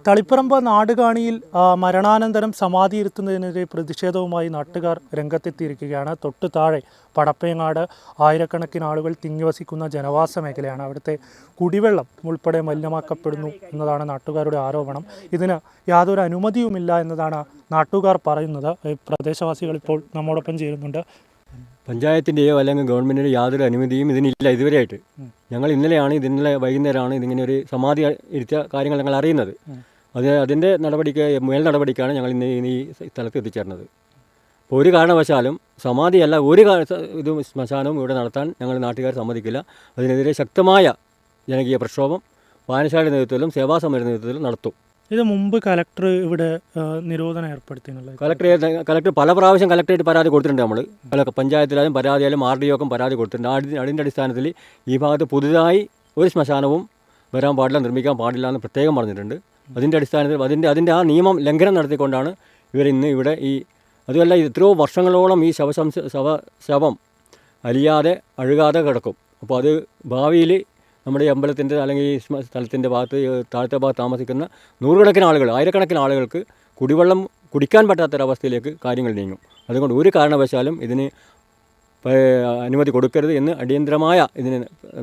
തളിപ്പറമ്പ് നാടുകാണിയിൽ മരണാനന്തരം സമാധി ഇരുത്തുന്നതിനെതിരെ പ്രതിഷേധവുമായി നാട്ടുകാർ രംഗത്തെത്തിയിരിക്കുകയാണ്. തൊട്ടു താഴെ പടപ്പേങ്ങാട് ആയിരക്കണക്കിന് ആളുകൾ തിങ്ങിവസിക്കുന്ന ജനവാസ മേഖലയാണ്. അവിടുത്തെ കുടിവെള്ളം ഉൾപ്പെടെ മലിനമാക്കപ്പെടുന്നു എന്നതാണ് നാട്ടുകാരുടെ ആരോപണം. ഇതിന് യാതൊരു അനുമതിയുമില്ല എന്നതാണ് നാട്ടുകാർ പറയുന്നത്. പ്രദേശവാസികൾ ഇപ്പോൾ നമ്മോടൊപ്പം ചേരുന്നുണ്ട്. പഞ്ചായത്തിൻ്റെയോ അല്ലെങ്കിൽ ഗവൺമെൻറ്റിൻ്റെയോ യാതൊരു അനുമതിയും ഇതിനില്ല ഇതുവരെയായിട്ട്. ഞങ്ങൾ ഇന്നലെ വൈകുന്നേരമാണ് ഇതിങ്ങനെ ഒരു സമാധി ഇരുത്തിയ കാര്യങ്ങൾ ഞങ്ങൾ അറിയുന്നത്. അതിൻ്റെ മേൽ നടപടിക്കാണ് ഞങ്ങൾ ഇന്ന് ഈ സ്ഥലത്ത് എത്തിച്ചേർന്നത്. അപ്പോൾ ഒരു കാരണവശാലും സമാധിയല്ല ഒരു ഇതും ശ്മശാനവും ഇവിടെ നടത്താൻ ഞങ്ങൾ നാട്ടുകാർ സമ്മതിക്കില്ല. അതിനെതിരെ ശക്തമായ ജനകീയ പ്രക്ഷോഭം വായനശാലയുടെ നേതൃത്വത്തിലും സേവാസമിതിയുടെ നേതൃത്വത്തിലും നടത്തും. ഇത് മുമ്പ് കലക്ടർ ഇവിടെ നിരോധനം ഏർപ്പെടുത്തിയെന്നുള്ളത് കലക്ടർ പല പ്രാവശ്യം കലക്ടറേറ്റ് പരാതി കൊടുത്തിട്ടുണ്ട്. നമ്മൾ പഞ്ചായത്തിലായാലും പരാതിയായാലും RDOക്കും പരാതി കൊടുത്തിട്ടുണ്ട്. അതിൻ്റെ അടിസ്ഥാനത്തിൽ ഈ ഭാഗത്ത് പുതുതായി ഒരു ശ്മശാനവും വരാൻ പാടില്ല, നിർമ്മിക്കാൻ പാടില്ല എന്ന് പ്രത്യേകം പറഞ്ഞിട്ടുണ്ട്. അതിൻ്റെ അടിസ്ഥാനത്തിൽ അതിൻ്റെ ആ നിയമം ലംഘനം നടത്തിക്കൊണ്ടാണ് ഇവരിന്ന് ഇവിടെ അതുമല്ല എത്രയോ വർഷങ്ങളോളം ഈ ശവം അലിയാതെ അഴുകാതെ കിടക്കും. അപ്പോൾ അത് ഭാവിയിൽ നമ്മുടെ ഈ അമ്പലത്തിൻ്റെ അല്ലെങ്കിൽ ഈ സ്ഥലത്തിൻ്റെ ഭാഗത്ത് താഴത്തെ ഭാഗത്ത് താമസിക്കുന്ന നൂറുകണക്കിന് ആളുകൾ, ആയിരക്കണക്കിന് ആളുകൾക്ക് കുടിവെള്ളം കുടിക്കാൻ പറ്റാത്തൊരവസ്ഥയിലേക്ക് കാര്യങ്ങൾ നീങ്ങും. അതുകൊണ്ട് ഒരു കാരണവശാലും ഇതിന് അനുമതി കൊടുക്കരുത് എന്ന് അടിയന്തരമായ ഇതിന്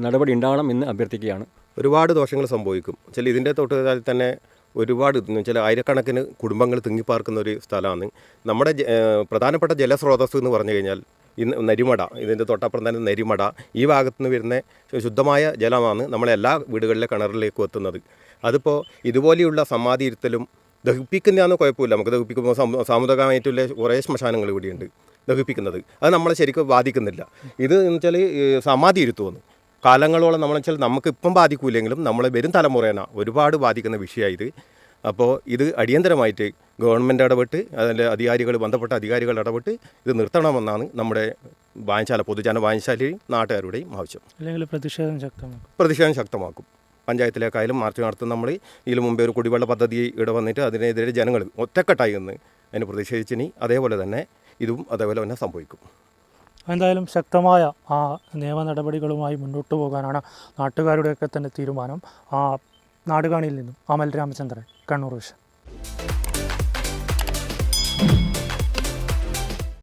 നടപടി ഉണ്ടാവണം എന്ന് അഭ്യർത്ഥിക്കുകയാണ്. ഒരുപാട് ദോഷങ്ങൾ സംഭവിക്കും. ഇതിൻ്റെ തൊട്ടുകാലിൽ തന്നെ ഒരുപാട് ചില ആയിരക്കണക്കിന് കുടുംബങ്ങൾ തിങ്ങിപ്പാർക്കുന്ന ഒരു സ്ഥലമാണ്. നമ്മുടെ പ്രധാനപ്പെട്ട ജലസ്രോതസ് എന്ന് പറഞ്ഞു കഴിഞ്ഞാൽ നരിമട, ഇതിൻ്റെ തൊട്ടപ്പുറം തന്നെ നരിമട, ഈ ഭാഗത്തു നിന്ന് വരുന്ന ശുദ്ധമായ ജലമാണ് നമ്മളെല്ലാ വീടുകളിലെ കിണറിലേക്കും എത്തുന്നത്. അതിപ്പോൾ ഇതുപോലെയുള്ള സമാധി ഇരുത്തലും ദഹിപ്പിക്കുന്നതാണ് കുഴപ്പമില്ല. നമുക്ക് ദഹിപ്പിക്കുമ്പോൾ സാമുദായികമായിട്ടുള്ള കുറേ ശ്മശാനങ്ങൾ ഇവിടെയുണ്ട് ദഹിപ്പിക്കുന്നത്. അത് നമ്മളെ ശരിക്കും ബാധിക്കുന്നില്ല. ഇത് എന്ന് വെച്ചാൽ സമാധി ഇരുത്തുമെന്ന് കാലങ്ങളോളം നമ്മൾ വെച്ചാൽ നമുക്കിപ്പം ബാധിക്കില്ലെങ്കിലും നമ്മളെ വരും തലമുറേന ഒരുപാട് ബാധിക്കുന്ന വിഷയമാണ് ഇത്. അപ്പോൾ ഇത് അടിയന്തരമായിട്ട് ഗവൺമെൻറ് ഇടപെട്ട് അതിൻ്റെ ബന്ധപ്പെട്ട അധികാരികൾ ഇടപെട്ട് ഇത് നിർത്തണമെന്നാണ് നമ്മുടെ പൊതുജന വായനശാലയും നാട്ടുകാരുടെയും ആവശ്യം. അല്ലെങ്കിൽ പ്രതിഷേധം ശക്തമാക്കും. പഞ്ചായത്തിലേക്കായാലും മാർച്ച് നടത്തും. നമ്മൾ ഇതിനു മുമ്പേ ഒരു കുടിവെള്ള പദ്ധതി ഇവിടെ വന്നിട്ട് അതിനെതിരെ ജനങ്ങൾ ഒറ്റക്കെട്ടായി നിന്ന് അതിന് പ്രതിഷേധിച്ചിനി അതേപോലെ തന്നെ ഇതും അതേപോലെ തന്നെ സംഭവിക്കും. എന്തായാലും ശക്തമായ നിയമ നടപടികളുമായി മുന്നോട്ട് പോകാനാണ് നാട്ടുകാരുടെയൊക്കെ തന്നെ തീരുമാനം. നാടുകാണിയിൽ നിന്നും അമൽ രാമചന്ദ്രൻ, കണ്ണൂർ വിഷൻ.